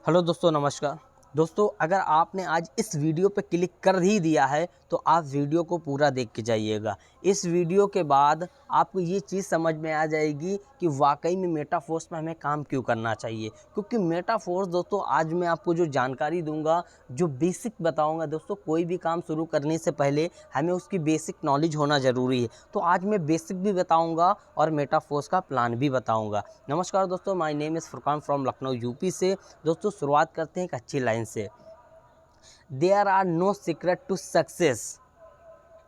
Hello दोस्तों, नमस्कार। दोस्तों, अगर आपने आज इस वीडियो पे क्लिक कर ही दिया है तो आप वीडियो को पूरा देख के जाइएगा। इस वीडियो के बाद आपको ये चीज़ समझ में आ जाएगी कि वाकई में मेटाफोर्स में हमें काम क्यों करना चाहिए। क्योंकि मेटाफोर्स दोस्तों, आज मैं आपको जो जानकारी दूंगा, जो बेसिक बताऊंगा दोस्तों, कोई भी काम शुरू करने से पहले हमें उसकी बेसिक नॉलेज होना ज़रूरी है। तो आज मैं बेसिक भी बताऊँगा और मेटाफोर्स का प्लान भी बताऊँगा। नमस्कार दोस्तों, my name is Furqan from Lucknow UP से। दोस्तों, शुरुआत करते हैं एक अच्छी लाइन से। There are no secret to success,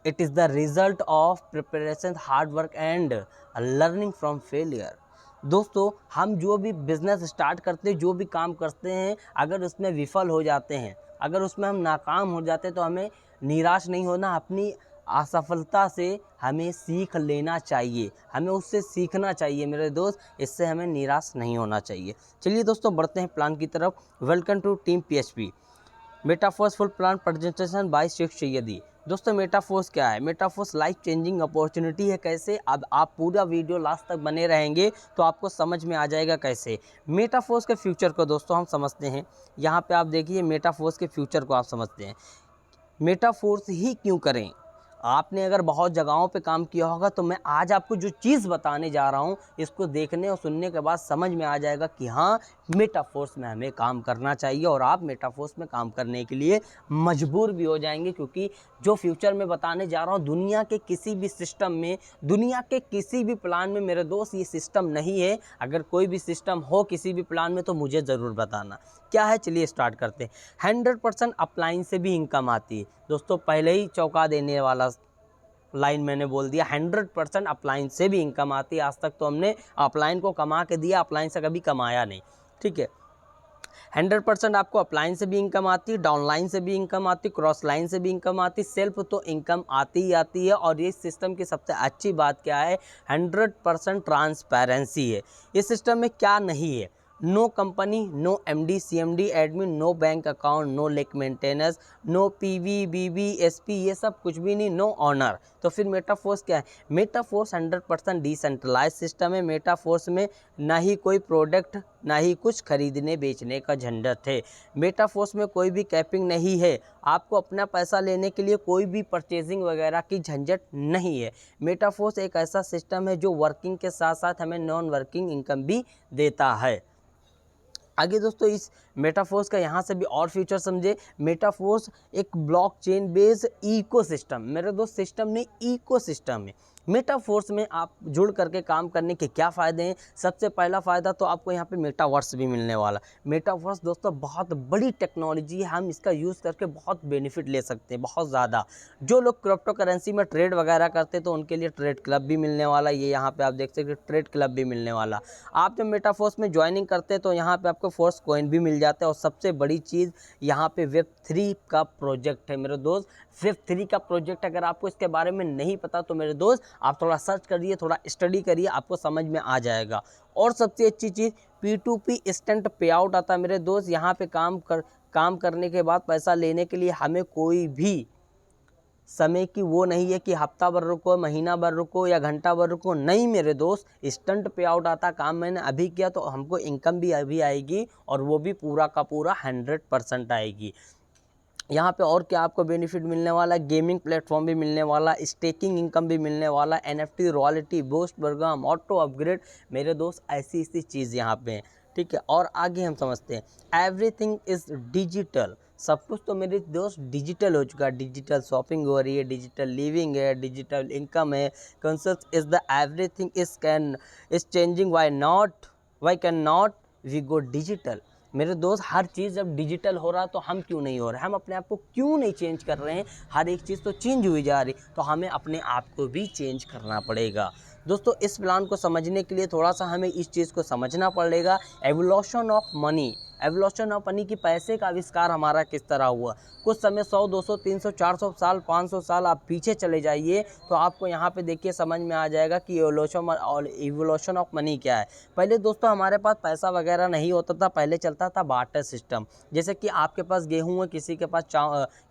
it is the result of preparation, hard work and learning from failure. दोस्तों, हम जो भी बिजनेस स्टार्ट करते हैं, जो भी काम करते हैं, अगर उसमें विफल हो जाते हैं, अगर उसमें हम नाकाम हो जाते हैं तो हमें निराश नहीं होना। अपनी असफलता से हमें सीख लेना चाहिए, हमें उससे सीखना चाहिए मेरे दोस्त। इससे हमें निराश नहीं होना चाहिए। चलिए दोस्तों, बढ़ते हैं प्लान की तरफ। Welcome to team PHP Metaforce full plan presentation by Sheikh Sayyadi. दोस्तों, मेटाफोर्स क्या है? मेटाफोर्स लाइफ चेंजिंग अपॉर्चुनिटी है। कैसे? अब आप पूरा वीडियो लास्ट तक बने रहेंगे तो आपको समझ में आ जाएगा कैसे। मेटाफोर्स के फ्यूचर को दोस्तों हम समझते हैं। यहाँ पे आप देखिए, मेटाफोर्स के फ्यूचर को आप समझते हैं। मेटाफोर्स ही क्यों करें? आपने अगर बहुत जगहों पे काम किया होगा तो मैं आज आपको जो चीज़ बताने जा रहा हूँ, इसको देखने और सुनने के बाद समझ में आ जाएगा कि हाँ, मेटाफोर्स में हमें काम करना चाहिए और आप मेटाफोर्स में काम करने के लिए मजबूर भी हो जाएंगे। क्योंकि जो फ्यूचर में बताने जा रहा हूँ, दुनिया के किसी भी सिस्टम में, दुनिया के किसी भी प्लान में मेरे दोस्त ये सिस्टम नहीं है। अगर कोई भी सिस्टम हो किसी भी प्लान में तो मुझे ज़रूर बताना क्या है। चलिए स्टार्ट करते हैं। 100% अपलाइन से भी इनकम आती है। दोस्तों, पहले ही चौंका देने वाला लाइन मैंने बोल दिया। 100% अपलाइन से भी इनकम आती है। आज तक तो हमने अपलाइन को कमा के दिया, अपलाइन से कभी कमाया नहीं। ठीक है, 100% आपको अपलाइन से भी इनकम आती है, डाउनलाइन से भी इनकम आती है, क्रॉस लाइन से भी इनकम आती है, सेल्फ तो इनकम आती ही आती है। और ये सिस्टम की सबसे अच्छी बात क्या है? 100% ट्रांसपेरेंसी है। इस सिस्टम में क्या नहीं है? No company, no MD CMD admin, no bank account, no lake maintenance, no PV BB SP, ये सब कुछ भी नहीं, नो ऑनर। तो फिर मेटाफोर्स क्या है? मेटाफोर्स 100% डिसेंट्रलाइज सिस्टम है। मेटाफोर्स में ना ही कोई प्रोडक्ट, ना ही कुछ खरीदने बेचने का झंझट है। मेटाफोर्स में कोई भी कैपिंग नहीं है। आपको अपना पैसा लेने के लिए कोई भी परचेजिंग वगैरह की झंझट नहीं है। मेटाफोर्स एक ऐसा सिस्टम है जो वर्किंग के साथ साथ हमें नॉन वर्किंग इनकम भी देता है। आगे दोस्तों, इस मेटाफोर्स का यहाँ से भी और फीचर समझे। मेटाफोर्स एक ब्लॉकचेन बेस्ड इकोसिस्टम, मेरे दोस्त सिस्टम नहीं, इकोसिस्टम है। मेटाफोर्स में आप जुड़ करके काम करने के क्या फ़ायदे हैं? सबसे पहला फ़ायदा तो आपको यहाँ पे मेटावर्स भी मिलने वाला। मेटावर्स दोस्तों बहुत बड़ी टेक्नोलॉजी है, हम इसका यूज़ करके बहुत बेनिफिट ले सकते हैं, बहुत ज़्यादा। जो लोग क्रिप्टो करेंसी में ट्रेड वगैरह करते हैं तो उनके लिए ट्रेड क्लब भी मिलने वाला। ये यहाँ पे आप देख सकते हैं, ट्रेड क्लब भी मिलने वाला। आप जब मेटाफोर्स में ज्वाइनिंग करते हैं तो यहाँ पे आपको फोर्स कॉइन भी मिल जाता है। और सबसे बड़ी चीज़ यहाँ पे वेब3 का प्रोजेक्ट है मेरे दोस्त। वेब3 का प्रोजेक्ट अगर आपको इसके बारे में नहीं पता तो मेरे दोस्त आप थोड़ा सर्च करिए, थोड़ा स्टडी करिए, आपको समझ में आ जाएगा। और सबसे अच्छी चीज़, P2P इंस्टेंट पे आउट आता है मेरे दोस्त। यहाँ पे काम करने के बाद पैसा लेने के लिए हमें कोई भी समय की वो नहीं है कि हफ्ता भर रुको, महीना भर रुको या घंटा भर रुको। नहीं मेरे दोस्त, इंस्टेंट पे आउट आता। काम मैंने अभी किया तो हमको इनकम भी अभी आएगी और वो भी पूरा का पूरा 100% आएगी। यहाँ पे और क्या आपको बेनिफिट मिलने वाला है? गेमिंग प्लेटफॉर्म भी मिलने वाला, स्टेकिंग इनकम भी मिलने वाला, NFT royalty, boost program, auto upgrade. मेरे दोस्त ऐसी ऐसी चीज़ यहाँ पे हैं। ठीक है, और आगे हम समझते हैं। Everything is digital. सब कुछ तो मेरे दोस्त डिजिटल हो चुका है। डिजिटल शॉपिंग हो रही है, डिजिटल लिविंग है, डिजिटल इनकम है। Concept is the everything is changing, why can not we go digital. मेरे दोस्त, हर चीज़ जब डिजिटल हो रहा तो हम क्यों नहीं हो रहे? हम अपने आप को क्यों नहीं चेंज कर रहे हैं? हर एक चीज़ तो चेंज हुई जा रही, तो हमें अपने आप को भी चेंज करना पड़ेगा। दोस्तों, इस प्लान को समझने के लिए थोड़ा सा हमें इस चीज़ को समझना पड़ेगा। Evolution of money, evolution of money कि पैसे का आविष्कार हमारा किस तरह हुआ। कुछ समय 100, 200, 300, 400 साल, 500 साल आप पीछे चले जाइए तो आपको यहाँ पे देखिए समझ में आ जाएगा कि एवोल्यूशन ऑफ मनी क्या है। पहले दोस्तों हमारे पास पैसा वगैरह नहीं होता था। पहले चलता था बार्टर सिस्टम। जैसे कि आपके पास गेहूँ है, किसी के पास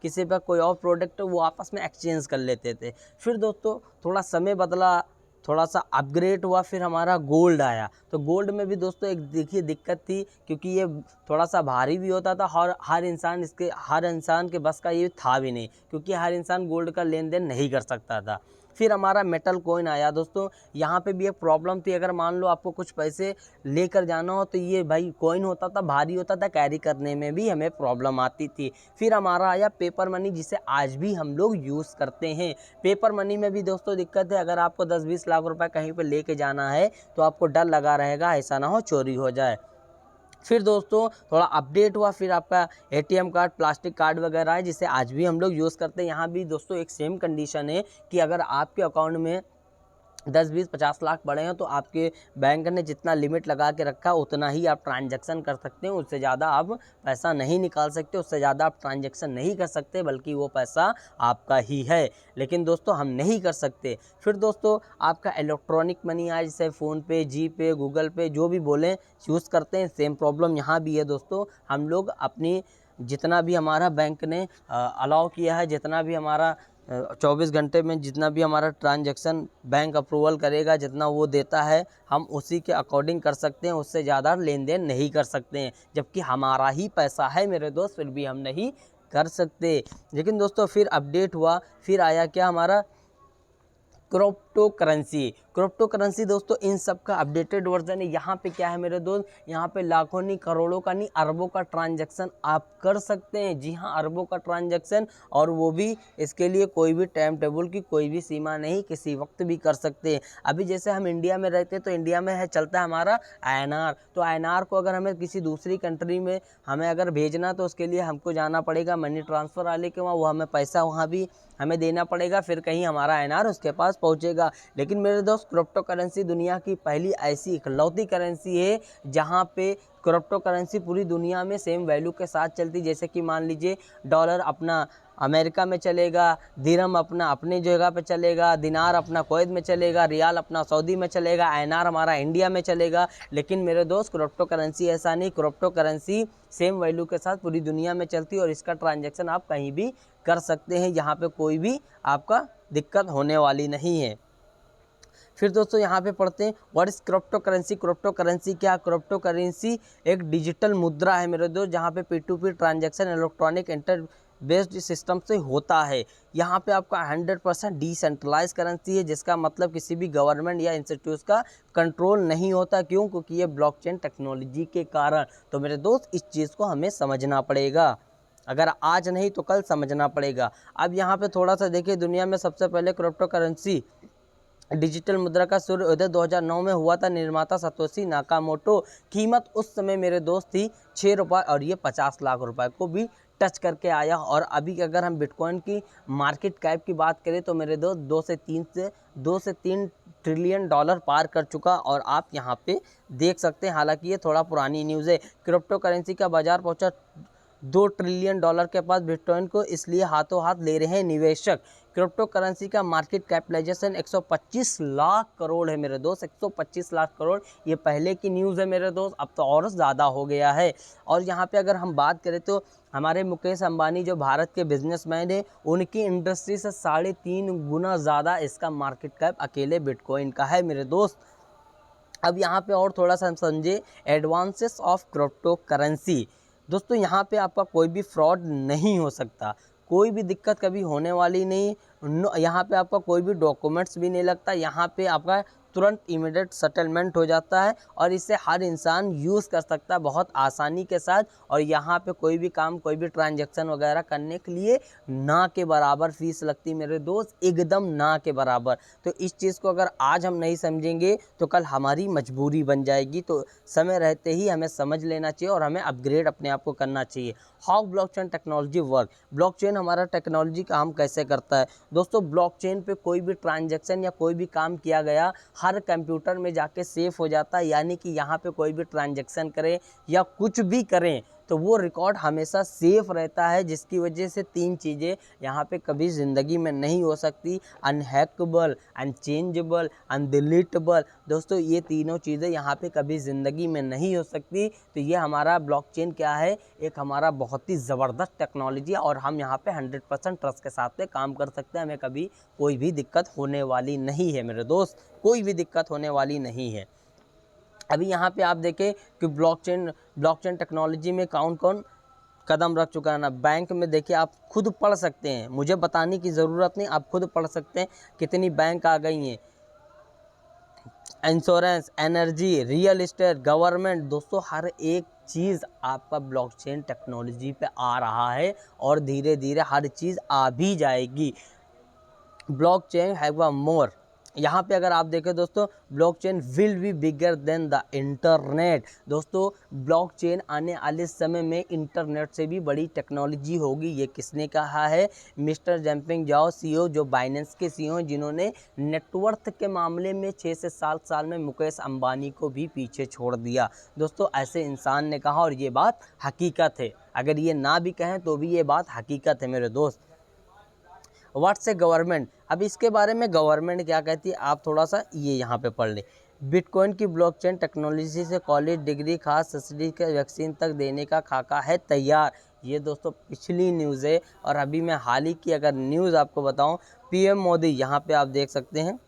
किसी पर कोई और प्रोडक्ट है, वो आपस में एक्सचेंज कर लेते थे। फिर दोस्तों थोड़ा समय बदला, थोड़ा सा अपग्रेड हुआ, फिर हमारा गोल्ड आया। तो गोल्ड में भी दोस्तों एक देखिए दिक्कत थी, क्योंकि ये थोड़ा सा भारी भी होता था और हर इंसान के बस का ये था भी नहीं, क्योंकि हर इंसान गोल्ड का लेन देन नहीं कर सकता था। फिर हमारा मेटल कॉइन आया दोस्तों। यहाँ पे भी एक प्रॉब्लम थी, अगर मान लो आपको कुछ पैसे लेकर जाना हो तो ये भाई कॉइन होता था, भारी होता था, कैरी करने में भी हमें प्रॉब्लम आती थी। फिर हमारा आया पेपर मनी, जिसे आज भी हम लोग यूज़ करते हैं। पेपर मनी में भी दोस्तों दिक्कत है, अगर आपको 10-20 लाख रुपए कहीं पे लेके जाना है तो आपको डर लगा रहेगा ऐसा ना हो चोरी हो जाए। फिर दोस्तों थोड़ा अपडेट हुआ, फिर आपका एटीएम कार्ड, प्लास्टिक कार्ड वगैरह है, जिसे आज भी हम लोग यूज़ करते हैं। यहाँ भी दोस्तों एक सेम कंडीशन है कि अगर आपके अकाउंट में 10-20-50 लाख पड़े हैं तो आपके बैंक ने जितना लिमिट लगा के रखा उतना ही आप ट्रांजैक्शन कर सकते हैं, उससे ज़्यादा आप पैसा नहीं निकाल सकते, उससे ज़्यादा आप ट्रांजैक्शन नहीं कर सकते, बल्कि वो पैसा आपका ही है। लेकिन दोस्तों हम नहीं कर सकते। फिर दोस्तों आपका इलेक्ट्रॉनिक मनी आया, जैसे फ़ोनपे, जीपे, गूगल पे, जो भी बोलें यूज़ करते हैं। सेम प्रॉब्लम यहाँ भी है दोस्तों। हम लोग अपनी जितना भी हमारा बैंक ने अलाउ किया है, जितना भी हमारा 24 घंटे में जितना भी हमारा ट्रांजैक्शन बैंक अप्रूवल करेगा, जितना वो देता है हम उसी के अकॉर्डिंग कर सकते हैं, उससे ज़्यादा लेन देन नहीं कर सकते हैं। जबकि हमारा ही पैसा है मेरे दोस्त, फिर भी हम नहीं कर सकते। लेकिन दोस्तों फिर अपडेट हुआ, फिर आया क्या हमारा क्रिप्टो करेंसी दोस्तों इन सब का अपडेटेड वर्जन है। यहाँ पे क्या है मेरे दोस्त, यहाँ पे लाखों नहीं, करोड़ों का नहीं, अरबों का ट्रांजैक्शन आप कर सकते हैं। जी हाँ, अरबों का ट्रांजैक्शन, और वो भी इसके लिए कोई भी टाइम टेबल की कोई भी सीमा नहीं, किसी वक्त भी कर सकते हैं। अभी जैसे हम इंडिया में रहते हैं तो इंडिया में है चलता है हमारा INR। तो INR को अगर हमें किसी दूसरी कंट्री में हमें अगर भेजना तो उसके लिए हमको जाना पड़ेगा मनी ट्रांसफ़र वाले के वहाँ, वो हमें पैसा वहाँ भी हमें देना पड़ेगा, फिर कहीं हमारा INR उसके पास पहुँचेगा। लेकिन मेरे दोस्त क्रिप्टो करेंसी दुनिया की पहली ऐसी इकलौती करेंसी है जहाँ पे क्रिप्टो करेंसी पूरी दुनिया में सेम वैल्यू के साथ चलती। जैसे कि मान लीजिए डॉलर अपना अमेरिका में चलेगा, दिरहम अपना अपने जगह पे चलेगा, दिनार अपना कुवैत में चलेगा, रियाल अपना सऊदी में चलेगा, INR हमारा इंडिया में चलेगा। लेकिन मेरे दोस्त क्रिप्टो करेंसी ऐसा नहीं, क्रिप्टो करेंसी सेम वैल्यू के साथ पूरी दुनिया में चलती है और इसका ट्रांजैक्शन आप कहीं भी कर सकते हैं, यहाँ पे कोई भी आपका दिक्कत होने वाली नहीं है। फिर दोस्तों यहाँ पे पढ़ते हैं what is crypto currency. Crypto currency क्या? क्रिप्टो करेंसी एक डिजिटल मुद्रा है मेरे दोस्त, जहाँ पे P2P transaction electronic inter based system से होता है। यहाँ पे आपका 100% डिसेंट्रलाइज करेंसी है, जिसका मतलब किसी भी गवर्नमेंट या इंस्टीट्यूट का कंट्रोल नहीं होता। क्यों? क्योंकि ये ब्लॉकचेन टेक्नोलॉजी के कारण। तो मेरे दोस्त इस चीज़ को हमें समझना पड़ेगा, अगर आज नहीं तो कल समझना पड़ेगा। अब यहाँ पे थोड़ा सा देखिए, दुनिया में सबसे पहले क्रिप्टो करेंसी डिजिटल मुद्रा का सूर्योदय 2009 में हुआ था। निर्माता सतोशी नाकामोटो। कीमत उस समय मेरे दोस्त थी 6 रुपये और ये 50 लाख रुपए को भी टच करके आया। और अभी अगर हम बिटकॉइन की मार्केट कैप की बात करें तो मेरे दोस्त 2 से 3 ट्रिलियन डॉलर पार कर चुका, और आप यहाँ पे देख सकते हैं। हालांकि ये थोड़ा पुरानी न्यूज़ है। क्रिप्टो करेंसी का बाजार पहुँचा 2 ट्रिलियन डॉलर के पास बिटकॉइन को, इसलिए हाथों हाथ ले रहे हैं निवेशक। क्रिप्टो करेंसी का मार्केट कैपिटलाइजेशन 125 लाख करोड़ है मेरे दोस्त, 125 लाख करोड़। ये पहले की न्यूज़ है मेरे दोस्त, अब तो और ज़्यादा हो गया है। और यहाँ पे अगर हम बात करें तो हमारे मुकेश अंबानी जो भारत के बिजनेसमैन है, उनकी इंडस्ट्री से 3.5 गुना ज़्यादा इसका मार्केट कैप अकेले बिटकॉइन का है मेरे दोस्त। अब यहाँ पे और थोड़ा सा हम समझे एडवांसेस ऑफ क्रिप्टो करेंसी। दोस्तों यहाँ पे आपका कोई भी फ्रॉड नहीं हो सकता, कोई भी दिक्कत कभी होने वाली नहीं। यहाँ पे आपका कोई भी डॉक्यूमेंट्स भी नहीं लगता। यहाँ पे आपका तुरंत इमीडिएट सेटलमेंट हो जाता है और इसे हर इंसान यूज़ कर सकता है बहुत आसानी के साथ। और यहाँ पे कोई भी काम, कोई भी ट्रांजैक्शन वगैरह करने के लिए ना के बराबर फीस लगती मेरे दोस्त, एकदम ना के बराबर। तो इस चीज़ को अगर आज हम नहीं समझेंगे तो कल हमारी मजबूरी बन जाएगी। तो समय रहते ही हमें समझ लेना चाहिए और हमें अपग्रेड अपने आप को करना चाहिए। How blockchain technology work. Blockchain हमारा टेक्नोलॉजी काम कैसे करता है दोस्तों? ब्लॉकचेन पे कोई भी ट्रांजैक्शन या कोई भी काम किया गया हर कंप्यूटर में जाके सेव हो जाता है। यानी कि यहाँ पे कोई भी ट्रांजैक्शन करें या कुछ भी करें तो वो रिकॉर्ड हमेशा सेफ रहता है, जिसकी वजह से 3 चीज़ें यहाँ पे कभी ज़िंदगी में नहीं हो सकती, अनहैकेबल, अनचेंजेबल, अनडिलीटेबल। दोस्तों ये तीनों चीज़ें यहाँ पे कभी ज़िंदगी में नहीं हो सकती। तो ये हमारा ब्लॉकचेन क्या है, एक हमारा बहुत ही ज़बरदस्त टेक्नोलॉजी है और हम यहाँ पे 100% ट्रस्ट के साथ में काम कर सकते हैं। हमें कभी कोई भी दिक्कत होने वाली नहीं है मेरे दोस्त, कोई भी दिक्कत होने वाली नहीं है। अभी यहाँ पे आप देखें कि ब्लॉकचेन टेक्नोलॉजी में कौन कौन कदम रख चुका है ना। बैंक में देखिए, आप खुद पढ़ सकते हैं, मुझे बताने की ज़रूरत नहीं, आप खुद पढ़ सकते हैं कितनी बैंक आ गई हैं। Insurance, energy, real estate, government, दोस्तों हर एक चीज़ आपका ब्लॉकचेन टेक्नोलॉजी पे आ रहा है और धीरे धीरे हर चीज़ आ भी जाएगी। ब्लॉकचेन हैव अ मोर, यहाँ पे अगर आप देखें दोस्तों, blockchain will be bigger than the internet. दोस्तों ब्लॉकचेन आने वाले समय में इंटरनेट से भी बड़ी टेक्नोलॉजी होगी। ये किसने कहा है? मिस्टर जंपिंग जाओ, सीईओ, जो बाइनेंस के सीईओ हैं, जिन्होंने नेटवर्थ के मामले में 6 से 7 साल में मुकेश अंबानी को भी पीछे छोड़ दिया। दोस्तों ऐसे इंसान ने कहा और ये बात हकीकत है, अगर ये ना भी कहें तो भी ये बात हकीकत है मेरे दोस्त। व्हाट्स ए गवर्नमेंट, अब इसके बारे में गवर्नमेंट क्या कहती है आप थोड़ा सा ये यहाँ पे पढ़ लें। बिटकॉइन की ब्लॉकचेन टेक्नोलॉजी से कॉलेज डिग्री, खास सब्सिडी के वैक्सीन तक देने का खाका है तैयार। ये दोस्तों पिछली न्यूज़ है और अभी मैं हाल ही की अगर न्यूज़ आपको बताऊं, पीएम मोदी, यहाँ पे आप देख सकते हैं,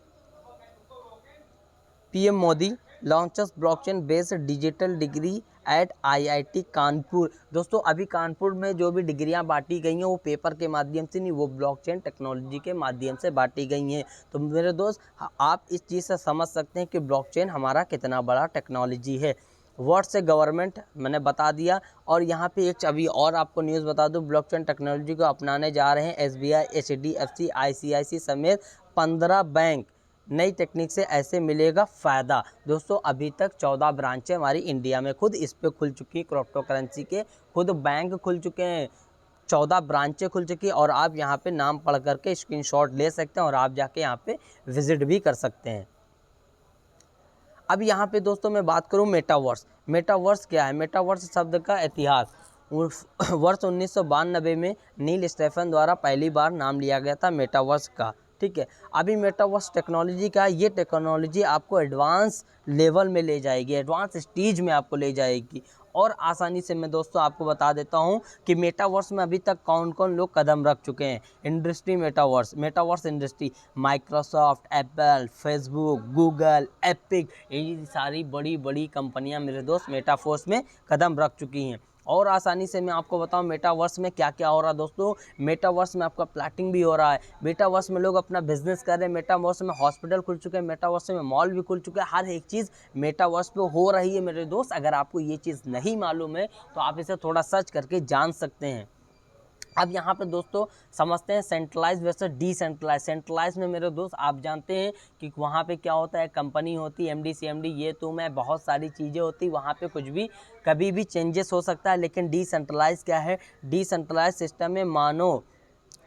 PM Modi launches blockchain based digital degree at IIT Kanpur. दोस्तों अभी कानपुर में जो भी डिग्रियां बांटी गई हैं वो पेपर के माध्यम से नहीं, वो ब्लॉकचेन टेक्नोलॉजी के माध्यम से बांटी गई हैं। तो मेरे दोस्त आप इस चीज़ से समझ सकते हैं कि ब्लॉकचेन हमारा कितना बड़ा टेक्नोलॉजी है। व्हाट्स ए गवर्नमेंट मैंने बता दिया। और यहाँ पे एक अभी और आपको न्यूज़ बता दूँ, ब्लॉकचेन टेक्नोलॉजी को अपनाने जा रहे हैं एसबीआई, एचडीएफसी, आईसीआईसी समेत 15 बैंक। नई टेक्निक से ऐसे मिलेगा फ़ायदा। दोस्तों अभी तक 14 ब्रांचें हमारी इंडिया में खुद इस पे खुल चुकी हैं, क्रिप्टो करेंसी के खुद बैंक खुल चुके हैं, 14 ब्रांचें खुल चुकी हैं और आप यहाँ पे नाम पढ़ करके स्क्रीनशॉट ले सकते हैं और आप जाके यहाँ पे विजिट भी कर सकते हैं। अब यहाँ पे दोस्तों मैं बात करूँ मेटावर्स। मेटावर्स क्या है? मेटावर्स शब्द का इतिहास, वर्ष 1992 में नील स्टेफन द्वारा पहली बार नाम लिया गया था मेटावर्स का। ठीक है, अभी मेटावर्स टेक्नोलॉजी का, ये टेक्नोलॉजी आपको एडवांस लेवल में ले जाएगी, एडवांस स्टेज में आपको ले जाएगी। और आसानी से मैं दोस्तों आपको बता देता हूं कि मेटावर्स में अभी तक कौन कौन लोग कदम रख चुके हैं। Industry metaverse industry, Microsoft, Apple, Facebook, Google, epic, ये सारी बड़ी बड़ी कंपनियां मेरे दोस्त मेटावर्स में कदम रख चुकी हैं। और आसानी से मैं आपको बताऊं मेटावर्स में क्या क्या हो रहा है दोस्तों। मेटावर्स में आपका प्लॉटिंग भी हो रहा है, मेटावर्स में लोग अपना बिजनेस कर रहे हैं, मेटावर्स में हॉस्पिटल खुल चुके हैं, मेटावर्स में मॉल भी खुल चुके हैं, हर एक चीज़ मेटावर्स पे हो रही है मेरे दोस्त। अगर आपको ये चीज़ नहीं मालूम है तो आप इसे थोड़ा सर्च करके जान सकते हैं। अब यहाँ पे दोस्तों समझते हैं सेंट्रलाइज वर्सेस डिसेंट्रलाइज। सेंट्रलाइज में मेरे दोस्त आप जानते हैं कि वहाँ पे क्या होता है, कंपनी होती है, एमडी सीएमडी, ये तो मैं बहुत सारी चीज़ें होती, वहाँ पे कुछ भी कभी भी चेंजेस हो सकता है। लेकिन डिसेंट्रलाइज क्या है? डिसेंट्रलाइज सिस्टम में मानो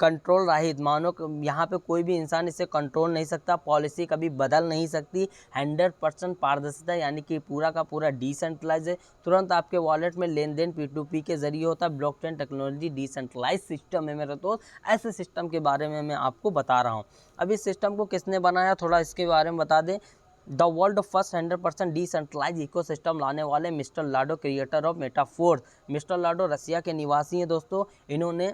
कंट्रोल रहित, मानो यहाँ पे कोई भी इंसान इसे कंट्रोल नहीं सकता, पॉलिसी कभी बदल नहीं सकती, 100% पारदर्शिता, यानी कि पूरा का पूरा डिसेंट्रलाइज है। तुरंत आपके वॉलेट में लेन देन P2P के जरिए होता है। ब्लॉकचेन टेक्नोलॉजी डिसेंट्रलाइज सिस्टम है मेरे दोस्त। ऐसे सिस्टम के बारे में मैं आपको बता रहा हूँ। अब इस सिस्टम को किसने बनाया, थोड़ा इसके बारे में बता दें। The world first 100% decentralize ecosystem लाने वाले mister Lado, creator of Metaforce. Mister Lado Russia के निवासी हैं दोस्तों। इन्होंने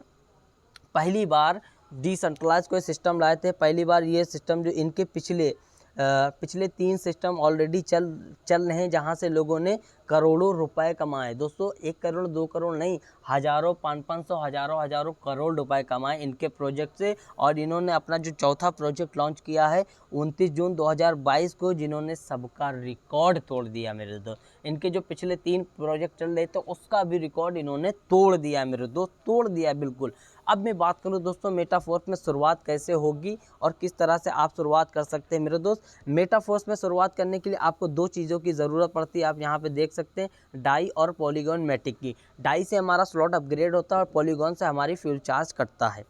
पहली बार डिसेंट्रलाइज कोई सिस्टम लाए थे। पहली बार ये सिस्टम, जो इनके पिछले 3 सिस्टम ऑलरेडी चल रहे हैं, जहां से लोगों ने करोड़ों रुपए कमाए। दोस्तों 1 करोड़ 2 करोड़ नहीं, हज़ारों 500 हज़ारों करोड़ रुपए कमाए इनके प्रोजेक्ट से। और इन्होंने अपना जो चौथा प्रोजेक्ट लॉन्च किया है 29 जून 2022 को, जिन्होंने सबका रिकॉर्ड तोड़ दिया मेरे दोस्त। इनके जो पिछले 3 प्रोजेक्ट चल रहे थे उसका भी रिकॉर्ड इन्होंने तोड़ दिया मेरे दोस्त, तोड़ दिया बिल्कुल। अब मैं बात करूं दोस्तों मेटाफोर्स में शुरुआत कैसे होगी और किस तरह से आप शुरुआत कर सकते हैं मेरे दोस्त। मेटाफोर्स में शुरुआत करने के लिए आपको 2 चीज़ों की ज़रूरत पड़ती है। आप यहाँ पे देख सकते हैं डाई और पॉलीगॉन मैटिक की। डाई से हमारा स्लॉट अपग्रेड होता है और पॉलीगॉन से हमारी फ्यूल चार्ज कटता है।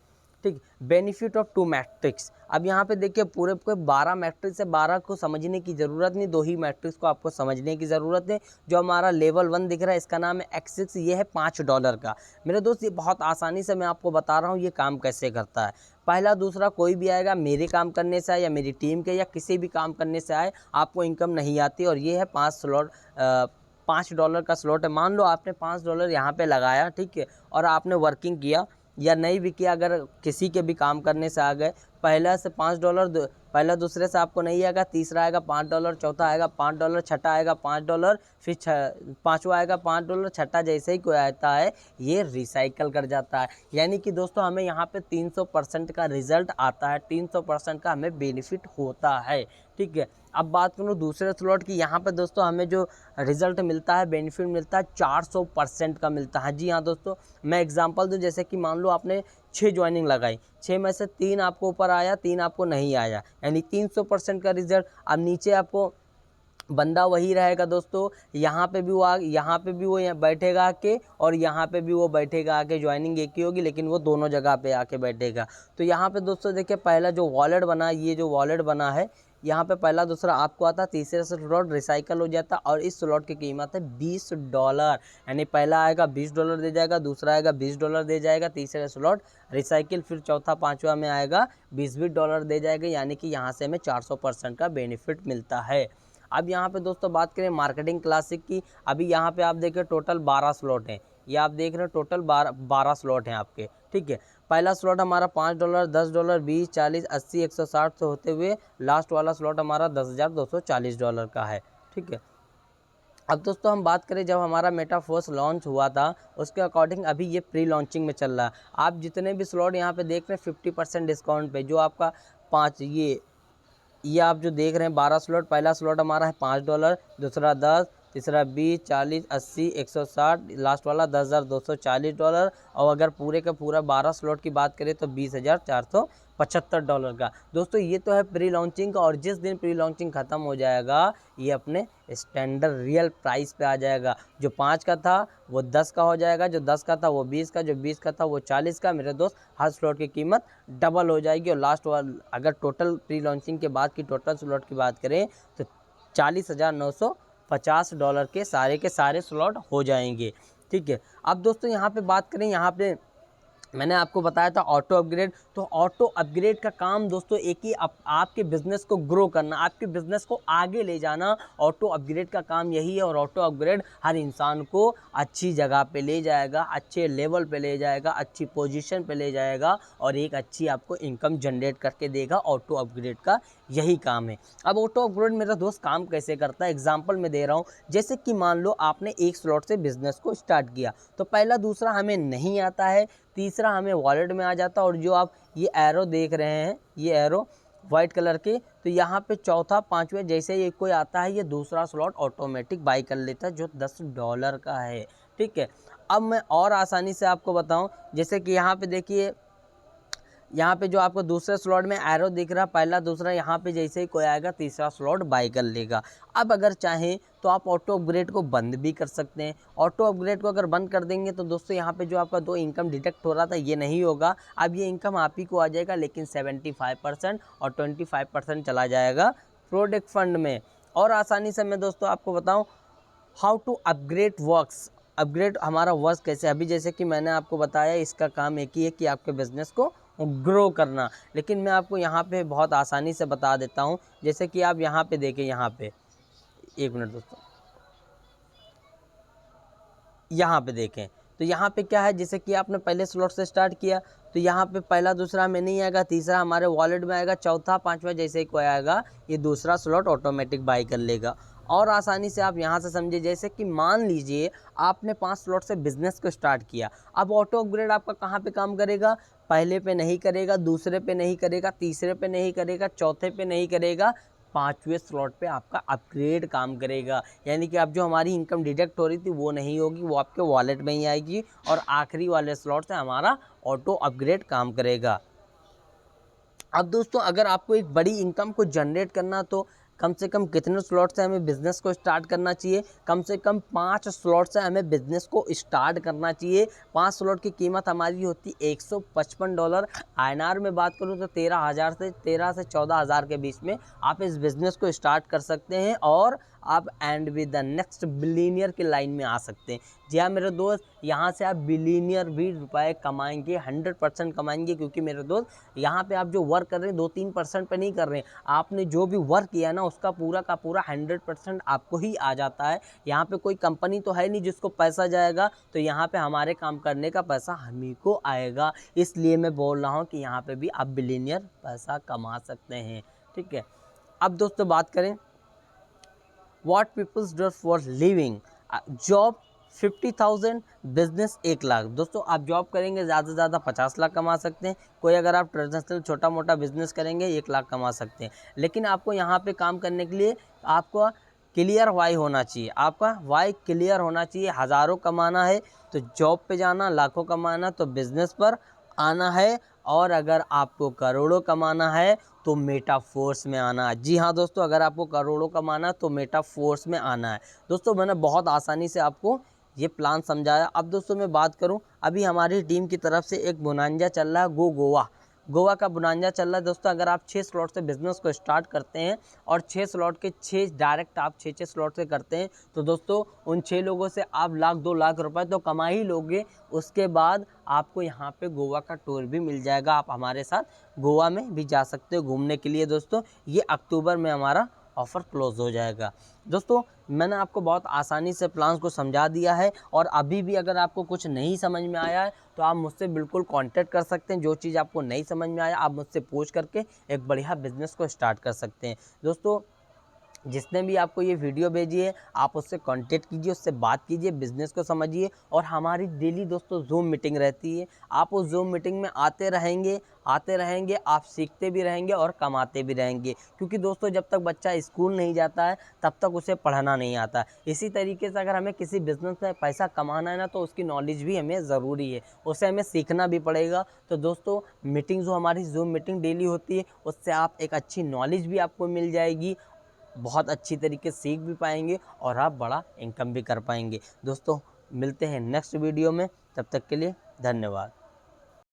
ठीक। Benefit of 2 matrix. अब यहाँ पे देखिए पूरे पूरे 12 मैट्रिक्स है, 12 को समझने की ज़रूरत नहीं, 2 ही मैट्रिक्स को आपको समझने की ज़रूरत है। जो हमारा लेवल 1 दिख रहा है इसका नाम है X6, ये है $5 का। मेरे दोस्त ये बहुत आसानी से मैं आपको बता रहा हूँ ये काम कैसे करता है। पहला दूसरा कोई भी आएगा, मेरे काम करने से आए या मेरी टीम के या किसी भी काम करने से आए, आपको इनकम नहीं आती। और ये है 5 डॉलर का स्लॉट है। मान लो आपने $5 यहाँ पे लगाया, ठीक है, और आपने वर्किंग किया या नहीं भी किया, अगर किसी के भी काम करने से आ गए, पहला से $5, पहला दूसरे से आपको नहीं आएगा, तीसरा आएगा $5, चौथा आएगा $5, छठा आएगा $5, फिर पाँचवा आएगा $5, छठा जैसे ही कोई आता है ये रिसाइकल कर जाता है। यानी कि दोस्तों हमें यहाँ पे 300% का रिजल्ट आता है, 300% का हमें बेनिफिट होता है, ठीक है। अब बात करूँ दूसरे स्लॉट की, यहाँ पे दोस्तों हमें जो रिजल्ट मिलता है, बेनिफिट मिलता है 400% का मिलता है। जी हाँ दोस्तों, मैं एग्जांपल दूँ, जैसे कि मान लो आपने 6 ज्वाइनिंग लगाई, 6 में से 3 आपको ऊपर आया, 3 आपको नहीं आया, यानी 300% का रिजल्ट। अब नीचे आपको बंदा वही रहेगा दोस्तों, यहाँ पे भी वो यहाँ बैठेगा आके, और यहाँ पे भी वो बैठेगा आके। ज्वाइनिंग एक ही होगी लेकिन वो दोनों जगह पे आके बैठेगा। तो यहाँ पे दोस्तों देखिए पहला जो वॉलेट बना, ये जो वॉलेट बना है, यहाँ पे पहला दूसरा आपको आता, तीसरा स्लॉट रिसाइकल हो जाता, और इस स्लॉट की कीमत है $20। यानी पहला आएगा $20 दे जाएगा, दूसरा आएगा $20 दे जाएगा, तीसरा स्लॉट रिसाइकिल, फिर चौथा पाँचवा में आएगा $20 दे जाएगा। यानी कि यहाँ से हमें 400% का बेनिफिट मिलता है। अब यहाँ पे दोस्तों बात करें मार्केटिंग क्लासिक की। अभी यहाँ पे आप देखें टोटल 12 स्लॉट हैं, ये आप देख रहे हो टोटल 12 स्लॉट हैं आपके, ठीक है। पहला स्लॉट हमारा $5, $10, $20, $40, $80, $160 से होते हुए लास्ट वाला स्लॉट हमारा $10,240 का है, ठीक है। अब दोस्तों हम बात करें जब हमारा मेटाफोर्स लॉन्च हुआ था उसके अकॉर्डिंग अभी ये प्री लॉन्चिंग में चल रहा है। आप जितने भी स्लॉट यहाँ पे देख रहे हैं 50% डिस्काउंट पे, जो आपका 5 ये आप जो देख रहे हैं 12 स्लॉट, पहला स्लॉट हमारा है $5, दूसरा 10, तीसरा 20, 40, 80, 160, लास्ट वाला $10,240। और अगर पूरे का पूरा 12 स्लॉट की बात करें तो $20,475 का। दोस्तों ये तो है प्री लॉन्चिंग का, और जिस दिन प्री लॉन्चिंग ख़त्म हो जाएगा ये अपने स्टैंडर्ड रियल प्राइस पे आ जाएगा। जो 5 का था वो 10 का हो जाएगा, जो 10 का था वो 20 का, जो 20 का था वो 40 का। मेरे दोस्त हर स्लॉट की कीमत डबल हो जाएगी। और लास्ट वाला अगर टोटल प्री लॉन्चिंग के बाद की टोटल स्लॉट की बात करें तो $40,950 के सारे स्लॉट हो जाएंगे, ठीक है। अब दोस्तों यहाँ पे बात करें, यहाँ पे मैंने आपको बताया था ऑटो अपग्रेड। तो ऑटो अपग्रेड का काम दोस्तों एक ही, आपके बिज़नेस को ग्रो करना, आपके बिज़नेस को आगे ले जाना, ऑटो अपग्रेड का काम यही है। और ऑटो अपग्रेड हर इंसान को अच्छी जगह पे ले जाएगा, अच्छे लेवल पे ले जाएगा, अच्छी पोजीशन पे ले जाएगा, और एक अच्छी आपको इनकम जनरेट करके देगा। ऑटो अपग्रेड का यही काम है। अब ऑटो अपग्रेड मेरा दोस्त काम कैसे करता है, एग्जाम्पल मैं दे रहा हूँ। जैसे कि मान लो आपने एक स्लॉट से बिज़नेस को स्टार्ट किया, तो पहला दूसरा हमें नहीं आता है, तीसरा हमें वॉलेट में आ जाता, और जो आप ये एरो देख रहे हैं, ये एरो वाइट कलर के, तो यहाँ पे चौथा पांचवा जैसे ही कोई आता है ये दूसरा स्लॉट ऑटोमेटिक बाई कर लेता है, जो $10 का है, ठीक है। अब मैं और आसानी से आपको बताऊं, जैसे कि यहाँ पे देखिए, यहाँ पे जो आपको दूसरे स्लॉट में एरो दिख रहा है, पहला दूसरा, यहाँ पे जैसे ही कोई आएगा तीसरा स्लॉट बाई कर लेगा। अब अगर चाहें तो आप ऑटो अपग्रेड को बंद भी कर सकते हैं। ऑटो अपग्रेड को अगर बंद कर देंगे तो दोस्तों यहाँ पे जो आपका 2 इनकम डिटेक्ट हो रहा था ये नहीं होगा। अब ये इनकम आप ही को आ जाएगा, लेकिन 75% और 25% चला जाएगा प्रोडक्ट फंड में। और आसानी से मैं दोस्तों आपको बताऊँ how to upgrade works. Upgrade हमारा वर्क कैसे, अभी जैसे कि मैंने आपको बताया इसका काम एक ही है कि आपके बिज़नेस को ग्रो करना, लेकिन मैं आपको यहाँ पे बहुत आसानी से बता देता हूँ। जैसे कि आप यहाँ पे देखें, यहाँ पे एक मिनट दोस्तों, यहाँ पे देखें तो यहाँ पे क्या है, जैसे कि आपने पहले स्लॉट से स्टार्ट किया तो यहाँ पे पहला दूसरा में नहीं आएगा, तीसरा हमारे वॉलेट में आएगा, चौथा पांचवा जैसे ही कोई आएगा ये दूसरा स्लॉट ऑटोमेटिक बाई कर लेगा। और आसानी से आप यहाँ से समझिए, जैसे कि मान लीजिए आपने 5 स्लॉट से बिजनेस को स्टार्ट किया, अब ऑटो अपग्रेड आपका कहाँ पे काम करेगा, पहले पे नहीं करेगा, दूसरे पे नहीं करेगा, तीसरे पे नहीं करेगा, चौथे पे नहीं करेगा, 5वें स्लॉट पे आपका अपग्रेड काम करेगा। यानी कि अब जो हमारी इनकम डिडक्ट हो रही थी वो नहीं होगी, वो आपके वॉलेट में ही आएगी, और आखिरी वाले स्लॉट से हमारा ऑटो अपग्रेड काम करेगा। अब दोस्तों अगर आपको एक बड़ी इनकम को जनरेट करना तो कम से कम कितने स्लॉट से हमें बिज़नेस को स्टार्ट करना चाहिए, कम से कम 5 स्लॉट से हमें बिज़नेस को स्टार्ट करना चाहिए। 5 स्लॉट की कीमत हमारी होती है $155। INR में बात करूँ तो 13 से 14,000 के बीच में आप इस बिज़नेस को स्टार्ट कर सकते हैं और आप and with the next billionaire की लाइन में आ सकते हैं। जी हाँ मेरे दोस्त, यहाँ से आप बिलीनियर भी रुपए कमाएंगे, 100% कमाएंगे, क्योंकि मेरे दोस्त यहाँ पे आप जो वर्क कर रहे हैं 2-3% पे नहीं कर रहे हैं, आपने जो भी वर्क किया ना उसका पूरा का पूरा 100% आपको ही आ जाता है। यहाँ पे कोई कंपनी तो है नहीं जिसको पैसा जाएगा, तो यहाँ पे हमारे काम करने का पैसा हम ही को आएगा। इसलिए मैं बोल रहा हूँ कि यहाँ पे भी आप बिलीनियर पैसा कमा सकते हैं। ठीक है, अब दोस्तों बात करें what peoples do for living. Job 50,000, business 1 lakh. दोस्तों आप जॉब करेंगे ज़्यादा से ज़्यादा 50 लाख कमा सकते हैं। कोई अगर आप ट्रेडिशनल छोटा मोटा बिजनेस करेंगे 1 लाख कमा सकते हैं। लेकिन आपको यहाँ पे काम करने के लिए आपको क्लियर वाई होना चाहिए, आपका वाई क्लियर होना चाहिए। हज़ारों कमाना है तो जॉब पे जाना, लाखों कमाना तो बिजनेस पर आना है, और अगर आपको करोड़ों कमाना है तो मेटाफोर्स में आना है। जी हाँ दोस्तों, अगर आपको करोड़ों कमाना है तो मेटाफोर्स में आना है। दोस्तों मैंने बहुत आसानी से आपको ये प्लान समझाया। अब दोस्तों मैं बात करूं, अभी हमारी टीम की तरफ से एक बोनांजा चल रहा है, गोवा का बोनांजा चल रहा है। दोस्तों अगर आप 6 स्लॉट से बिज़नेस को स्टार्ट करते हैं और 6 स्लॉट के 6 डायरेक्ट आप 6 स्लॉट से करते हैं, तो दोस्तों उन 6 लोगों से आप 1-2 लाख रुपए तो कमा ही लोगे। उसके बाद आपको यहाँ पे गोवा का टूर भी मिल जाएगा, आप हमारे साथ गोवा में भी जा सकते हो घूमने के लिए। दोस्तों ये अक्टूबर में हमारा ऑफ़र क्लोज हो जाएगा। दोस्तों मैंने आपको बहुत आसानी से प्लान्स को समझा दिया है, और अभी भी अगर आपको कुछ नहीं समझ में आया है तो आप मुझसे बिल्कुल कांटेक्ट कर सकते हैं। जो चीज़ आपको नहीं समझ में आया आप मुझसे पूछ करके एक बढ़िया बिजनेस को स्टार्ट कर सकते हैं। दोस्तों जिसने भी आपको ये वीडियो भेजी है आप उससे कांटेक्ट कीजिए, उससे बात कीजिए, बिज़नेस को समझिए। और हमारी डेली दोस्तों जूम मीटिंग रहती है, आप उस जूम मीटिंग में आते रहेंगे, आप सीखते भी रहेंगे और कमाते भी रहेंगे। क्योंकि दोस्तों जब तक बच्चा स्कूल नहीं जाता है तब तक उसे पढ़ना नहीं आता। इसी तरीके से अगर हमें किसी बिज़नेस में पैसा कमाना है ना, तो उसकी नॉलेज भी हमें ज़रूरी है, उसे हमें सीखना भी पड़ेगा। तो दोस्तों मीटिंग जो हमारी जूम मीटिंग डेली होती है उससे आप एक अच्छी नॉलेज भी आपको मिल जाएगी, बहुत अच्छी तरीके से सीख भी पाएंगे और आप बड़ा इनकम भी कर पाएंगे। दोस्तों मिलते हैं नेक्स्ट वीडियो में, तब तक के लिए धन्यवाद।